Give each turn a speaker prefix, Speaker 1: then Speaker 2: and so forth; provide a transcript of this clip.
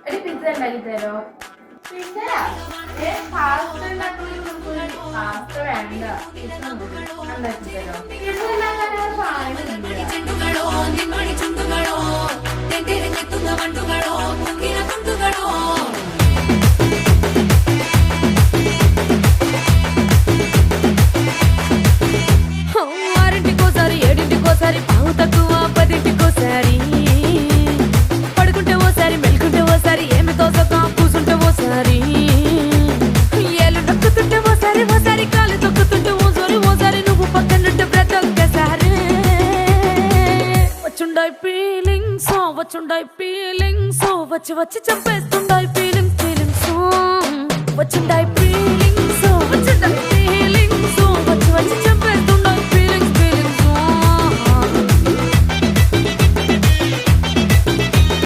Speaker 1: എടി പിസ്സ ഉണ്ടാക്കി തരോ? പിസ്സയാ? പാസ്ത പാസ്ത വേണ്ട, പിസ്സ ഉണ്ടാക്കി തരോ? പിസ്സ ഉണ്ടാക്കാൻ
Speaker 2: ఆరింటికోసారి ఏడింటికోసారి పావు తక్కువ పదింటికోసారి పడుకుంటే ఓసారి మెలుకుంటే ఓసారి ఏమి తోసక కూసుంటే ఓసారి ఏళ్ళు నొక్కుతుంటే ఓసారి ఓసారి కాలు తొక్కుతుంటే ఓసారి ఓసారి నువ్వు పక్కనుంటే ప్రతి ఒక్కసారి వచ్చుండాయి ఫీలింగ్స్ వచ్చి వచ్చి చంపేస్తుండాయి ఫీలింగ్స్ వచ్చిండాయి ఫీలింగ్స్ వచ్చిండాయి